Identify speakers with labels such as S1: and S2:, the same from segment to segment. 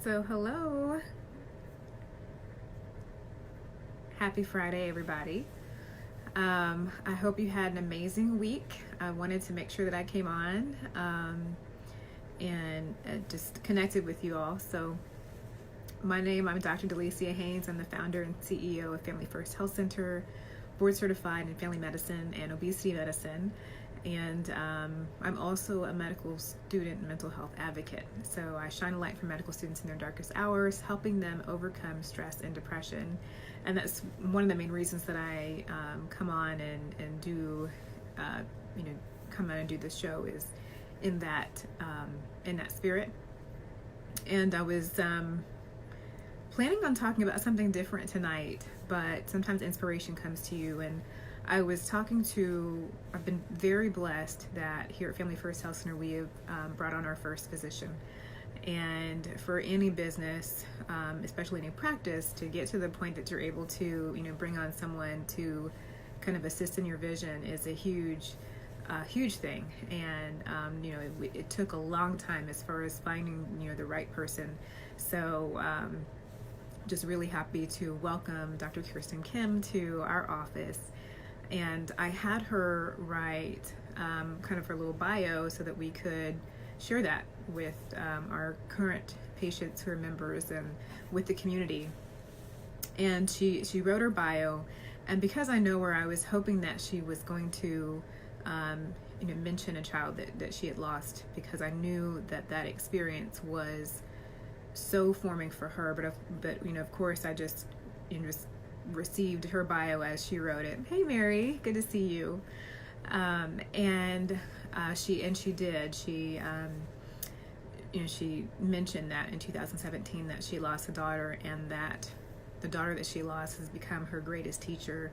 S1: So, hello. Happy Friday, everybody. I hope you had an amazing week. I wanted to make sure that I came on and just connected with you all. So, I'm Dr. Delicia Haynes. I'm the founder and CEO of Family First Health Center, board certified in family medicine and obesity medicine. And I'm also a medical student and mental health advocate. So I shine a light for medical students in their darkest hours, helping them overcome stress and depression. And that's one of the main reasons that I come on and do, come on and do this show is in that spirit. And I was planning on talking about something different tonight, but sometimes inspiration comes to you. And I've been very blessed that here at Family First Health Center, we have brought on our first physician. And for any business, especially any practice, to get to the point that you're able to, bring on someone to kind of assist in your vision is a huge thing. And, it took a long time as far as finding, the right person. So, just really happy to welcome Dr. Kirsten Kim to our office. And I had her write kind of her little bio so that we could share that with our current patients who are members and with the community. And she wrote her bio, and because I know her, I was hoping that she was going to mention a child that she had lost, because I knew that experience was so forming for her. But of course, I just received her bio as she wrote it. Hey Mary, good to see you. She did. She mentioned that in 2017 that she lost a daughter, and that the daughter that she lost has become her greatest teacher.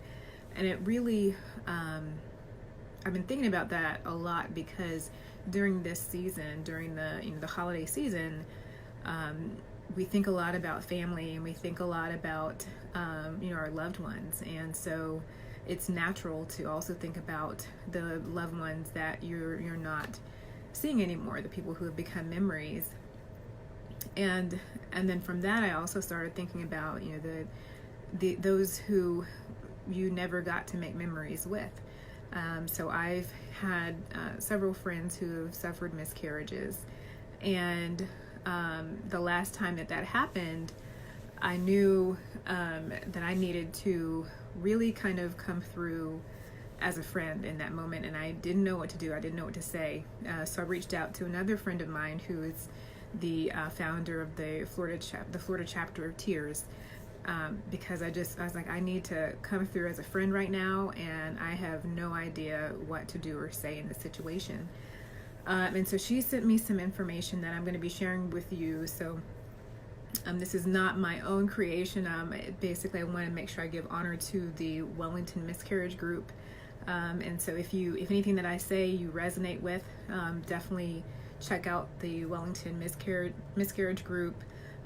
S1: And it really, I've been thinking about that a lot, because during this season, during the holiday season, we think a lot about family, and we think a lot about our loved ones. And so it's natural to also think about the loved ones that you're not seeing anymore, the people who have become memories. And then from that, I also started thinking about those who you never got to make memories with. So I've had several friends who have suffered miscarriages, and the last time that happened, I knew that I needed to really kind of come through as a friend in that moment, and I didn't know what to do. I didn't know what to say. So I reached out to another friend of mine who is the founder of the Florida chapter of Tears, because I was like, I need to come through as a friend right now, and I have no idea what to do or say in this situation. And so she sent me some information that I'm going to be sharing with you. So this is not my own creation. Basically, I want to make sure I give honor to the Wellington Miscarriage Group. And so if anything that I say you resonate with, definitely check out the Wellington Miscarriage Group.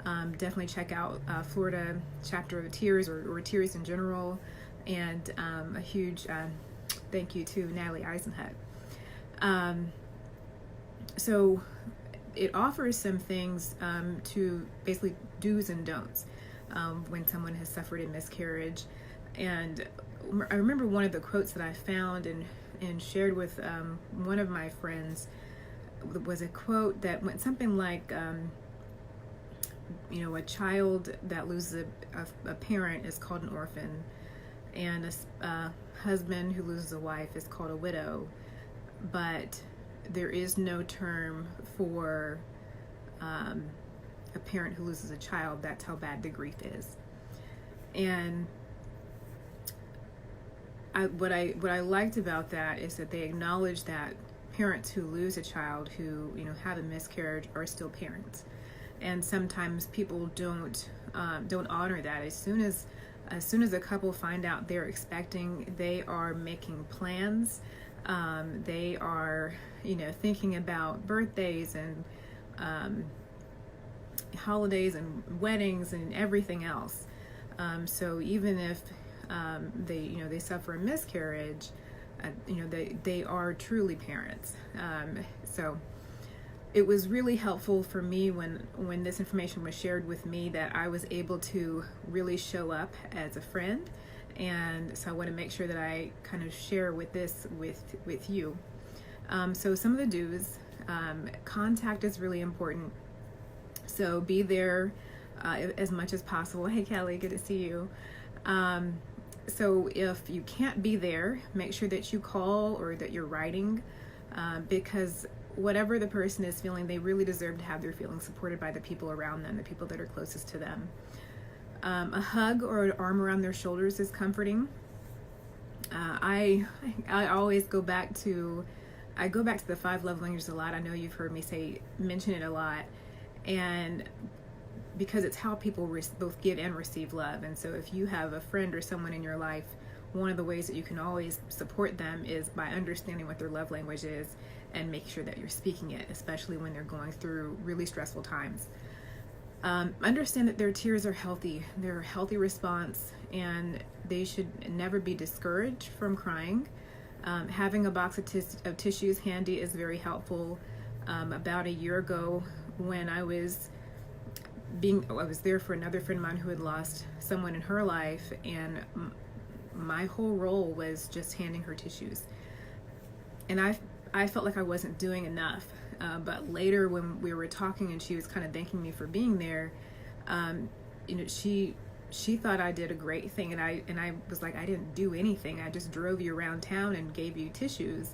S1: Definitely check out Florida chapter of Tears, or Tears in general. And a huge thank you to Natalie Eisenhut. So it offers some things to basically do's and don'ts when someone has suffered a miscarriage. And I remember one of the quotes that I found and shared with one of my friends was a quote that went something like, a child that loses a parent is called an orphan, and a husband who loses a wife is called a widow. But there is no term for a parent who loses a child. That's how bad the grief is. And what I liked about that is that they acknowledge that parents who lose a child who have a miscarriage are still parents. And sometimes people don't honor that. As soon as a couple find out they're expecting, they are making plans. They are thinking about birthdays and holidays and weddings and everything else. So even if they suffer a miscarriage, they are truly parents. So it was really helpful for me when this information was shared with me, that I was able to really show up as a friend. And so I want to make sure that I kind of share with this with you. So some of the do's, contact is really important. So be there as much as possible. Hey Kelly, good to see you. So if you can't be there, make sure that you call or that you're writing, because whatever the person is feeling, they really deserve to have their feelings supported by the people around them, the people that are closest to them. A hug or an arm around their shoulders is comforting. I always go back to the 5 love languages a lot. I know you've heard me mention it a lot, and because it's how people both give and receive love. And so if you have a friend or someone in your life, one of the ways that you can always support them is by understanding what their love language is and make sure that you're speaking it, especially when they're going through really stressful times. Understand that their tears are healthy. They're a healthy response, and they should never be discouraged from crying. Having a box of tissues handy is very helpful. About a year ago, when I was there for another friend of mine who had lost someone in her life, and my whole role was just handing her tissues. And I felt like I wasn't doing enough. But later when we were talking and she was kind of thanking me for being there, she thought I did a great thing. And I was like, I didn't do anything. I just drove you around town and gave you tissues.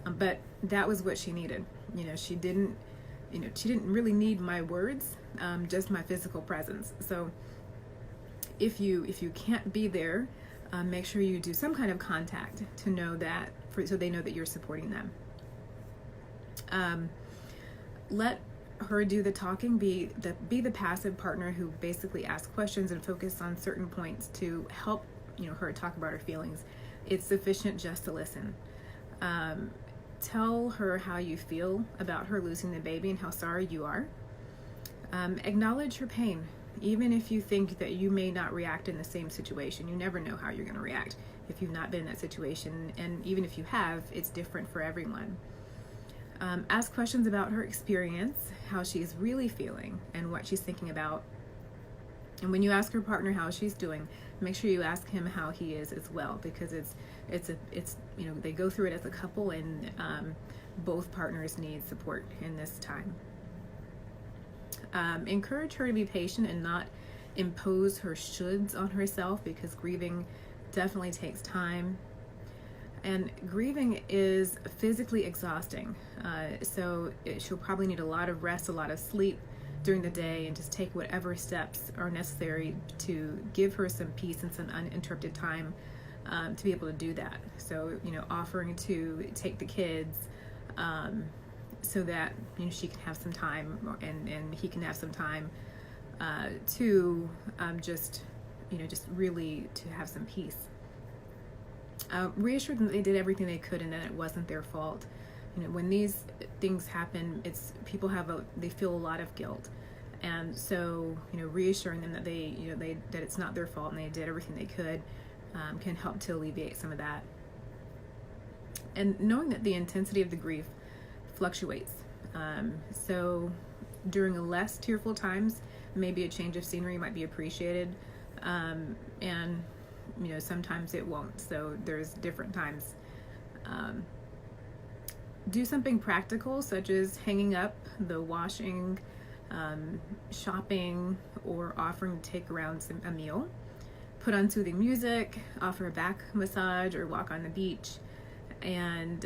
S1: But that was what she needed. She didn't really need my words, just my physical presence. So if you can't be there, make sure you do some kind of contact to know that, so they know that you're supporting them. Let her do the talking. Be the passive partner who basically asks questions and focus on certain points to help her talk about her feelings. It's sufficient just to listen. Tell her how you feel about her losing the baby and how sorry you are. Acknowledge her pain, even if you think that you may not react in the same situation. You never know how you're going to react if you've not been in that situation, and even if you have, it's different for everyone. Ask questions about her experience, how she's really feeling, and what she's thinking about. And when you ask her partner how she's doing, make sure you ask him how he is as well, because it's they go through it as a couple, and both partners need support in this time. Encourage her to be patient and not impose her shoulds on herself, because grieving definitely takes time. And grieving is physically exhausting. So she'll probably need a lot of rest, a lot of sleep during the day, and just take whatever steps are necessary to give her some peace and some uninterrupted time to be able to do that. So, offering to take the kids so that, she can have some time and he can have some time to just really to have some peace. Reassure them that they did everything they could and that it wasn't their fault. When these things happen, people they feel a lot of guilt, and so reassuring them that that it's not their fault and they did everything they could can help to alleviate some of that. And knowing that the intensity of the grief fluctuates. So during less tearful times, maybe a change of scenery might be appreciated, and sometimes it won't. So there's different times. Do something practical, such as hanging up the washing, shopping, or offering to take around a meal. Put on soothing music, offer a back massage, or walk on the beach. And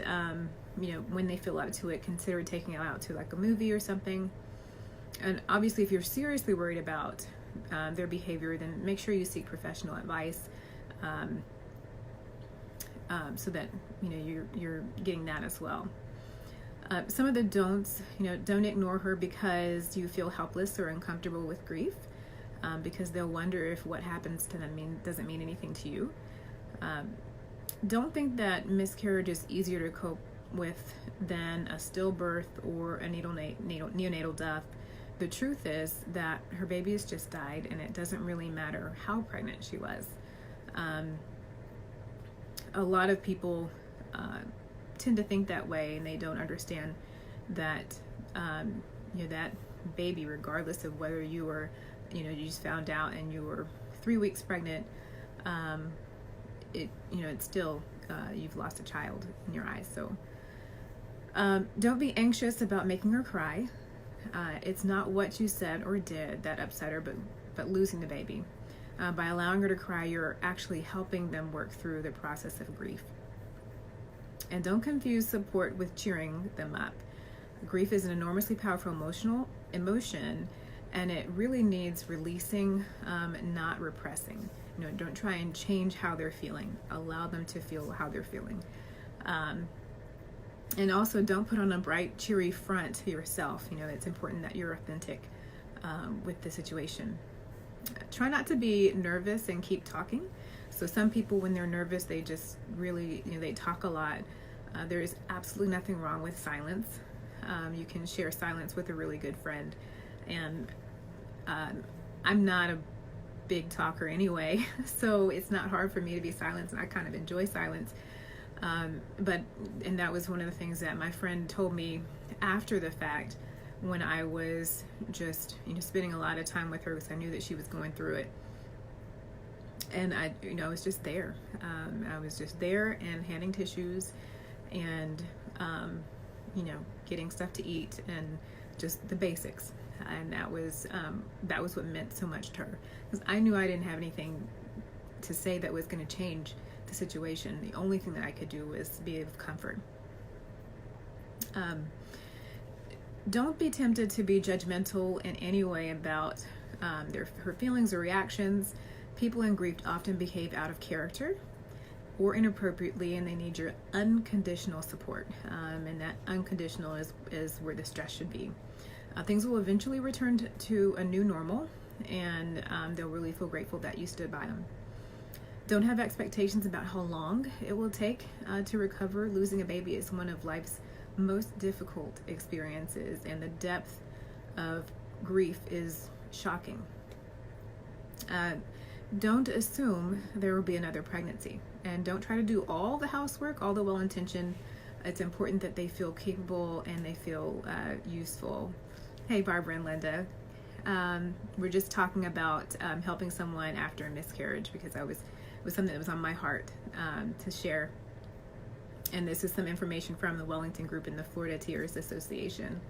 S1: when they feel up to it, consider taking it out to like a movie or something. And obviously, if you're seriously worried about their behavior, then make sure you seek professional advice, so that you're getting that as well. Some of the don'ts, don't ignore her because you feel helpless or uncomfortable with grief, because they'll wonder if what happens to them doesn't mean anything to you. Don't think that miscarriage is easier to cope with than a stillbirth or a neonatal death. The truth is that her baby has just died, and it doesn't really matter how pregnant she was. A lot of people tend to think that way, and they don't understand that that baby, regardless of whether you were, you just found out and you were 3 weeks pregnant, it's still, you've lost a child in your eyes. So don't be anxious about making her cry. It's not what you said or did that upset her, but losing the baby. By allowing her to cry, you're actually helping them work through the process of grief. And don't confuse support with cheering them up. Grief is an enormously powerful emotion, and it really needs releasing, not repressing. Don't try and change how they're feeling. Allow them to feel how they're feeling. And also, don't put on a bright, cheery front yourself. It's important that you're authentic with the situation. Try not to be nervous and keep talking. So some people, when they're nervous, they just really, they talk a lot. There is absolutely nothing wrong with silence. You can share silence with a really good friend. And I'm not a big talker anyway, so it's not hard for me to be silent, and I kind of enjoy silence. And that was one of the things that my friend told me after the fact, when I was just, spending a lot of time with her, because I knew that she was going through it. And I was just there. I was just there and handing tissues and, getting stuff to eat and just the basics. And that was what meant so much to her, because I knew I didn't have anything to say that was going to change the situation. The only thing that I could do was be of comfort. Don't be tempted to be judgmental in any way about her feelings or reactions. People in grief often behave out of character or inappropriately, and they need your unconditional support. And that unconditional is where the stress should be. Things will eventually return to a new normal, and they'll really feel grateful that you stood by them. Don't have expectations about how long it will take to recover. Losing a baby is one of life's most difficult experiences, and the depth of grief is shocking. Don't assume there will be another pregnancy, and don't try to do all the housework, all the well-intentioned. It's important that they feel capable and they feel useful. Hey, Barbara and Linda. We're just talking about helping someone after a miscarriage, because it was something that was on my heart to share. And this is some information from the Wellington Group and the Florida Tears Association.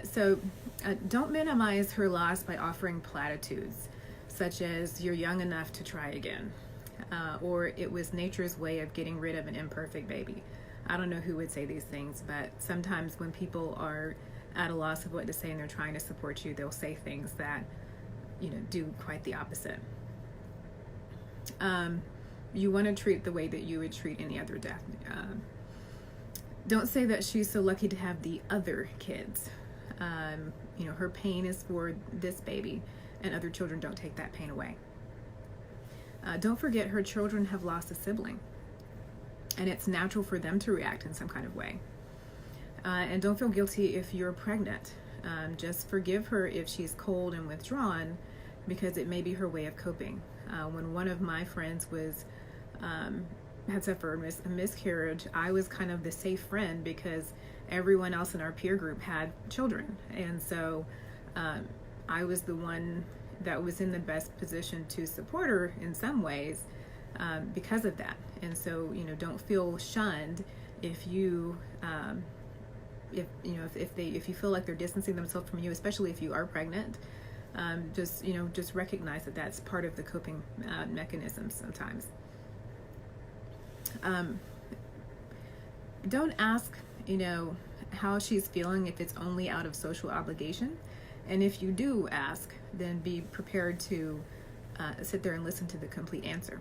S1: So don't minimize her loss by offering platitudes, such as "you're young enough to try again," or "it was nature's way of getting rid of an imperfect baby." I don't know who would say these things, but sometimes when people are at a loss of what to say and they're trying to support you, they'll say things that, do quite the opposite. You want to treat the way that you would treat any other death. Don't say that she's so lucky to have the other kids. Her pain is for this baby, and other children don't take that pain away. Don't forget her children have lost a sibling, and it's natural for them to react in some kind of way. And don't feel guilty if you're pregnant. Just forgive her if she's cold and withdrawn, because it may be her way of coping. When one of my friends had suffered a miscarriage, I was kind of the safe friend, because everyone else in our peer group had children, and so I was the one that was in the best position to support her in some ways because of that. And so don't feel shunned if you if you feel like they're distancing themselves from you, especially if you are pregnant. Just recognize that that's part of the coping mechanism sometimes. Don't ask, how she's feeling if it's only out of social obligation. And if you do ask, then be prepared to sit there and listen to the complete answer.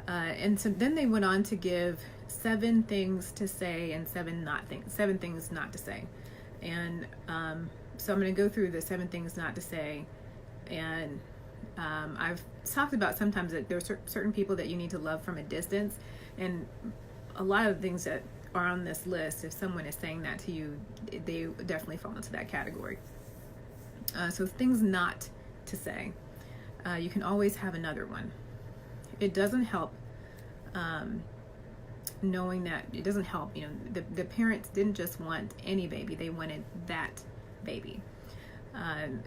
S1: And so then they went on to give 7 things to say and 7 things not to say. And so I'm going to go through the 7 things not to say. And I've talked about sometimes that there's certain people that you need to love from a distance. And a lot of things that are on this list, if someone is saying that to you, they definitely fall into that category. So things not to say. You can always have another one. It doesn't help knowing that it doesn't help. The parents didn't just want any baby, they wanted that baby.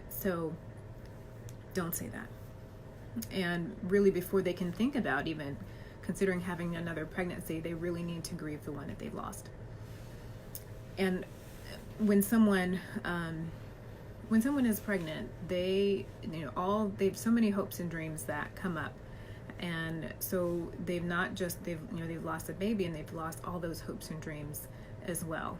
S1: So don't say that. And really, before they can think about even considering having another pregnancy, they really need to grieve the one that they've lost. And when someone is pregnant, they have so many hopes and dreams that come up. And so they've lost a baby, and they've lost all those hopes and dreams as well.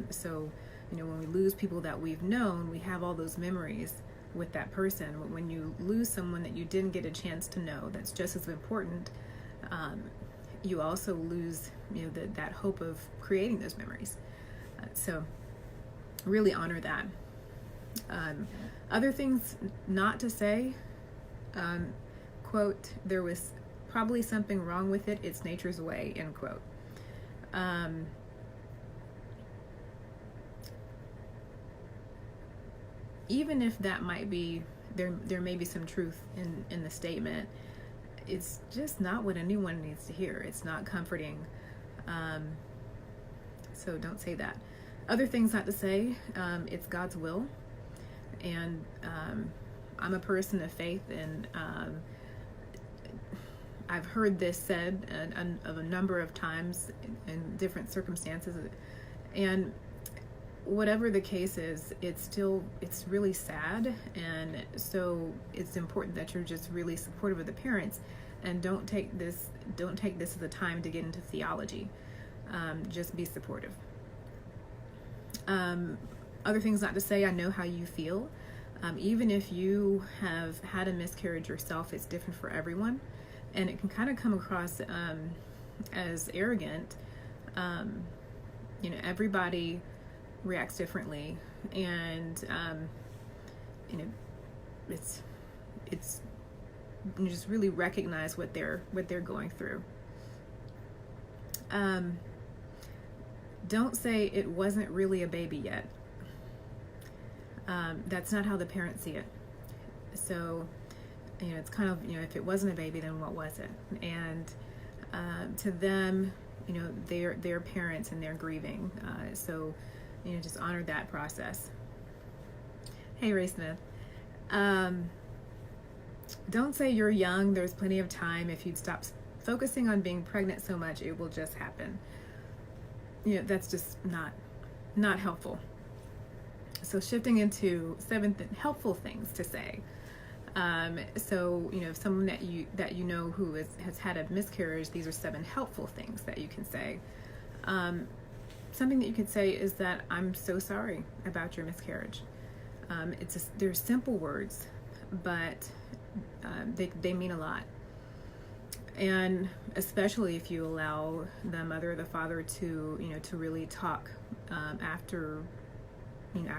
S1: So when we lose people that we've known, we have all those memories with that person. When you lose someone that you didn't get a chance to know, that's just as important, you also lose that hope of creating those memories. So really honor that. Other things not to say, quote, there was probably something wrong with it, it's nature's way, end quote. Even if that might be, there may be some truth in the statement, it's just not what anyone needs to hear. It's not comforting. So don't say that. Other things not to say, it's God's will. And I'm a person of faith, and I've heard this said of a number of times in different circumstances. And whatever the case is, it's really sad. And so it's important that you're just really supportive of the parents, and don't take this as a time to get into theology. Just be supportive. Other things not to say, I know how you feel. Even if you have had a miscarriage yourself, it's different for everyone. And it can kind of come across as arrogant. Everybody reacts differently. And, it's you just really recognize what they're going through. Don't say it wasn't really a baby yet. That's not how the parents see it. So, it's kind of, if it wasn't a baby, then what was it? And to them, they're parents and they're grieving. So, just honor that process. Hey, Ray Smith. Don't say you're young, there's plenty of time. If you'd stop focusing on being pregnant so much, it will just happen. That's just not helpful. So shifting into 7 helpful things to say. So if someone that you know who has had a miscarriage, these are 7 helpful things that you can say. Something that you can say is that I'm so sorry about your miscarriage. They're simple words, but they mean a lot. And especially if you allow the mother or the father to really talk after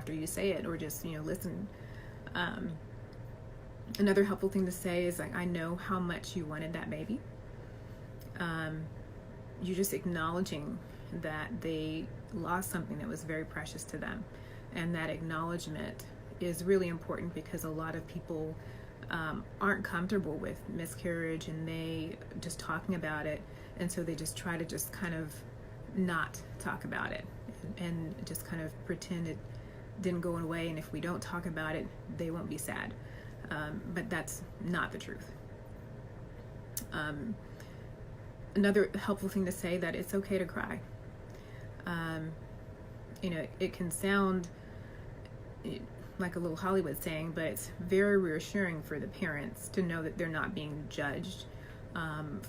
S1: you say it, or just listen. Another helpful thing to say is, like, I know how much you wanted that baby. You just acknowledging that they lost something that was very precious to them, and that acknowledgement is really important, because a lot of people aren't comfortable with miscarriage, and they just talking about it, and so they just try to just kind of not talk about it and just kind of pretend it didn't go away, and if we don't talk about it, they won't be sad. But that's not the truth. Another helpful thing to say, that it's okay to cry. It can sound like a little Hollywood saying, but it's very reassuring for the parents to know that they're not being judged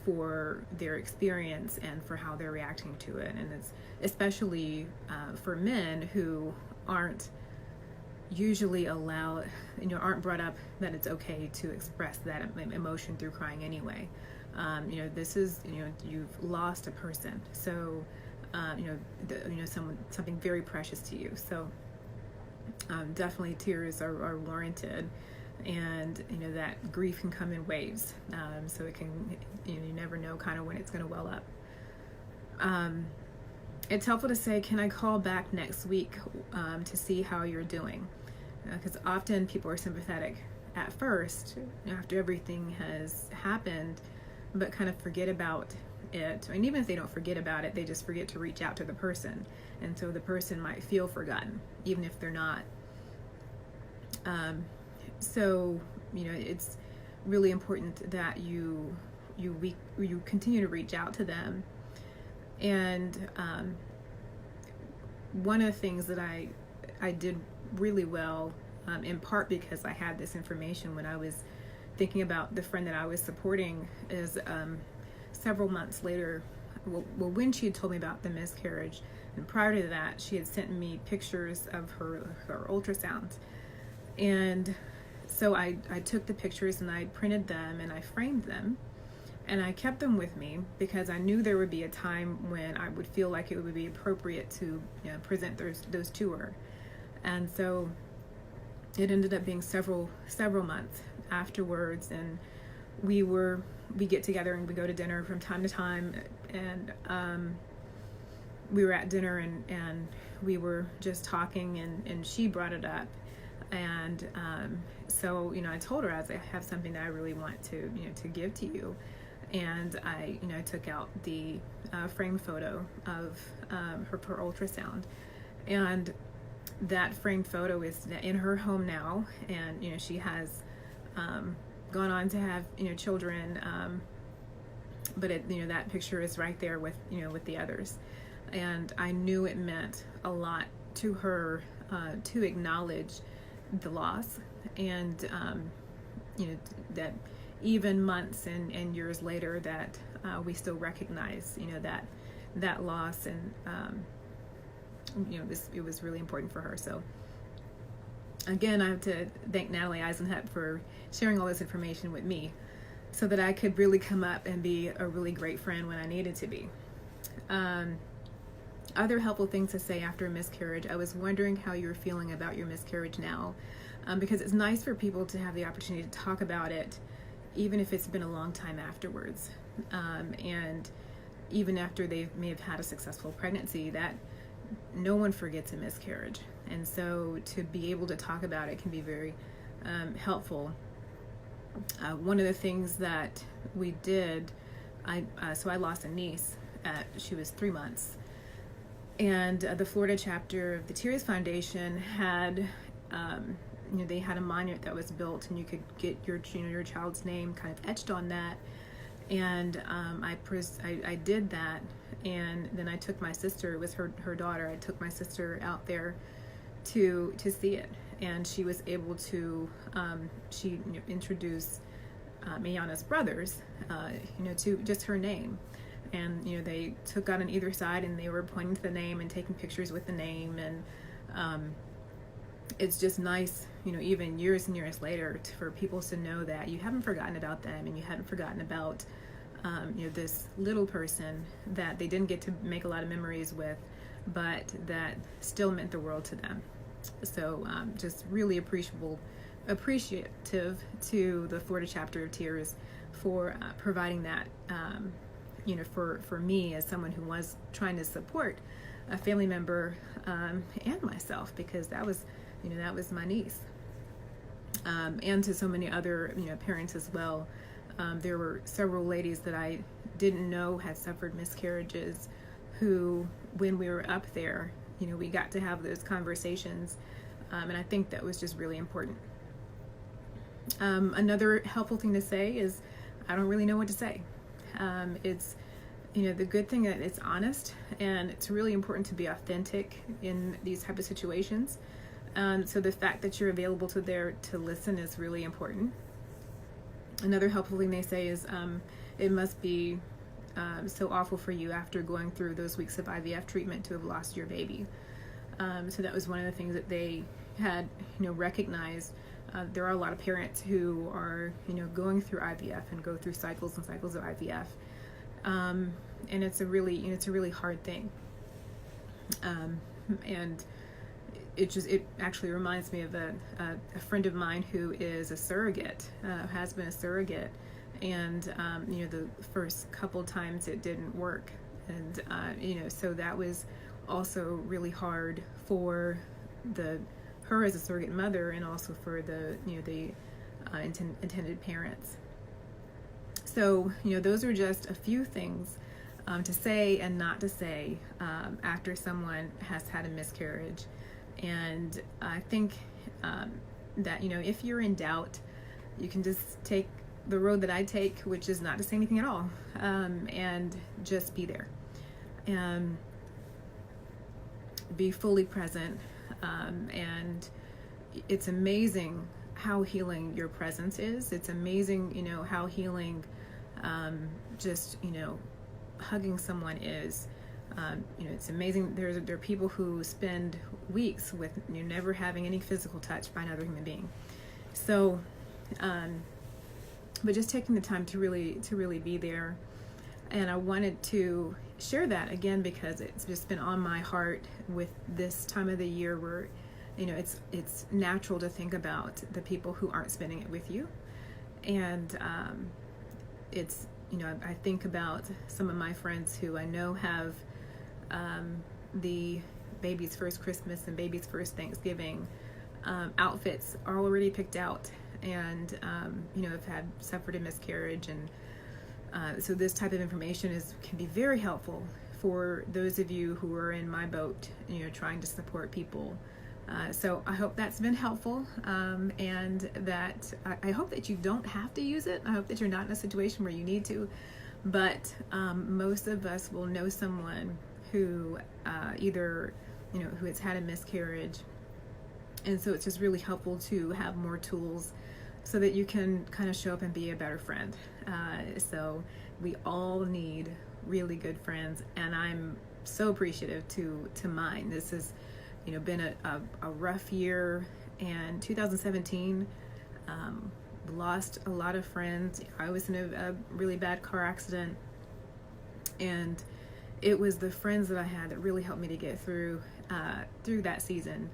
S1: for their experience and for how they're reacting to it. And it's especially for men who aren't usually allowed, aren't brought up that it's okay to express that emotion through crying anyway. This is, you've lost a person, so something very precious to you. So definitely tears are warranted, and that grief can come in waves. So it can, you never know kind of when it's going to well up. It's helpful to say, can I call back next week to see how you're doing? Because often people are sympathetic at first, after everything has happened, but kind of forget about it, and even if they don't forget about it, they just forget to reach out to the person, and so the person might feel forgotten even if they're not. So it's really important that you continue to reach out to them. And one of the things that I did really well, in part because I had this information when I was thinking about the friend that I was supporting, is several months later, when she had told me about the miscarriage, and prior to that, she had sent me pictures of her ultrasounds. And so I took the pictures and I printed them and I framed them, and I kept them with me because I knew there would be a time when I would feel like it would be appropriate to present those to her. And so it ended up being several months afterwards, and we get together and we go to dinner from time to time, and we were at dinner and we were just talking, and she brought it up. And so I told her, I have something that I really want to give to you. And I took out the framed photo of her ultrasound, and that framed photo is in her home now. And she has gone on to have children, but that picture is right there with the others. And I knew it meant a lot to her to acknowledge the loss, and that even months and years later that we still recognize that loss, and it was really important for her. So again, I have to thank Natalie Eisenhut for sharing all this information with me so that I could really come up and be a really great friend when I needed to be. Other helpful things to say after a miscarriage: I was wondering how you're feeling about your miscarriage now, because it's nice for people to have the opportunity to talk about it, even if it's been a long time afterwards, and even after they may have had a successful pregnancy. That no one forgets a miscarriage, and so to be able to talk about it can be very helpful. One of the things that we did, I lost a niece she was 3 months, and the Florida chapter of the Tears Foundation had they had a monument that was built, and you could get your child's name kind of etched on that. And I did that, and then I took my sister, it was her daughter, I took my sister out there to see it, and she was able to she introduced Mayana's brothers to just her name. And they took out on either side, and they were pointing to the name and taking pictures with the name. And it's just nice, even years and years later, for people to know that you haven't forgotten about them, and you haven't forgotten about this little person that they didn't get to make a lot of memories with, but that still meant the world to them. So just really appreciative to the Florida chapter of Tears for providing that for me as someone who was trying to support a family member and myself, because that was my niece, and to so many other parents as well. There were several ladies that I didn't know had suffered miscarriages, who, when we were up there, we got to have those conversations, and I think that was just really important. Another helpful thing to say is, I don't really know what to say. It's the good thing that it's honest, and it's really important to be authentic in these type of situations. So the fact that you're available to listen is really important. Another helpful thing they say is it must be so awful for you after going through those weeks of IVF treatment to have lost your baby. So that was one of the things that they had recognized. There are a lot of parents who are going through IVF and go through cycles and cycles of IVF, and it's a really hard thing. And it actually reminds me of a friend of mine who is a surrogate, has been a surrogate, and the first couple times it didn't work, and so that was also really hard for her as a surrogate mother, and also for the intended parents. So those are just a few things to say and not to say after someone has had a miscarriage. And I think that, if you're in doubt, you can just take the road that I take, which is not to say anything at all, and just be there and be fully present. And it's amazing how healing your presence is. It's amazing, how healing just, hugging someone is. It's amazing. There are people who spend weeks with never having any physical touch by another human being. So, but just taking the time to really be there. And I wanted to share that again because it's just been on my heart with this time of the year where, it's natural to think about the people who aren't spending it with you. And it's, I think about some of my friends who I know have the baby's first Christmas and baby's first Thanksgiving outfits are already picked out, and have suffered a miscarriage, and so this type of information can be very helpful for those of you who are in my boat, trying to support people. So I hope that's been helpful, and that I hope that you don't have to use it. I hope that you're not in a situation where you need to, but most of us will know someone who either, who has had a miscarriage. And so it's just really helpful to have more tools so that you can kind of show up and be a better friend. So we all need really good friends, and I'm so appreciative to mine. This has, been a rough year, and 2017, lost a lot of friends. I was in a really bad car accident, and it was the friends that I had that really helped me to get through that season.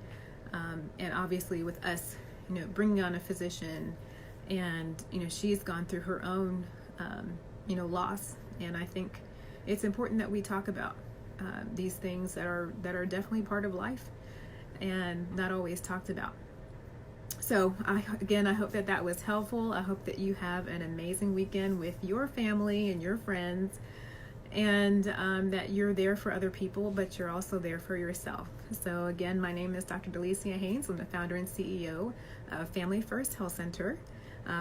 S1: And obviously with us, bringing on a physician, and, she's gone through her own, loss. And I think it's important that we talk about these things that are definitely part of life and not always talked about. So I hope that was helpful. I hope that you have an amazing weekend with your family and your friends, and that you're there for other people, but you're also there for yourself. So again, my name is Dr. Delicia Haynes. I'm the founder and CEO of Family First Health Center,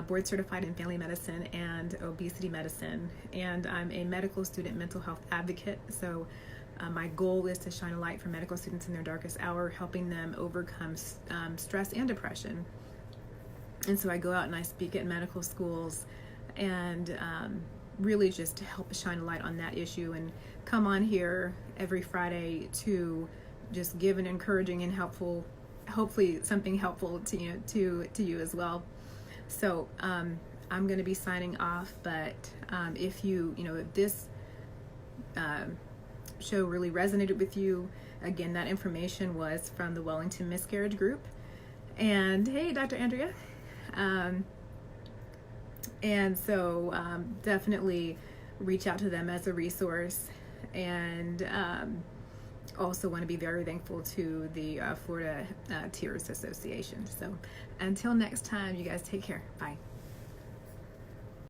S1: board certified in family medicine and obesity medicine, and I'm a medical student mental health advocate. So my goal is to shine a light for medical students in their darkest hour, helping them overcome stress and depression. And so I go out and I speak at medical schools, and really just to help shine a light on that issue, and come on here every Friday to just give an encouraging and helpful, hopefully something helpful to you as well. So I'm going to be signing off, but if if this show really resonated with you, again, that information was from the Wellington Miscarriage Group. And hey, Dr. Andrea. And so definitely reach out to them as a resource, and also want to be very thankful to the Florida Tears Association. So until next time, you guys take care. Bye.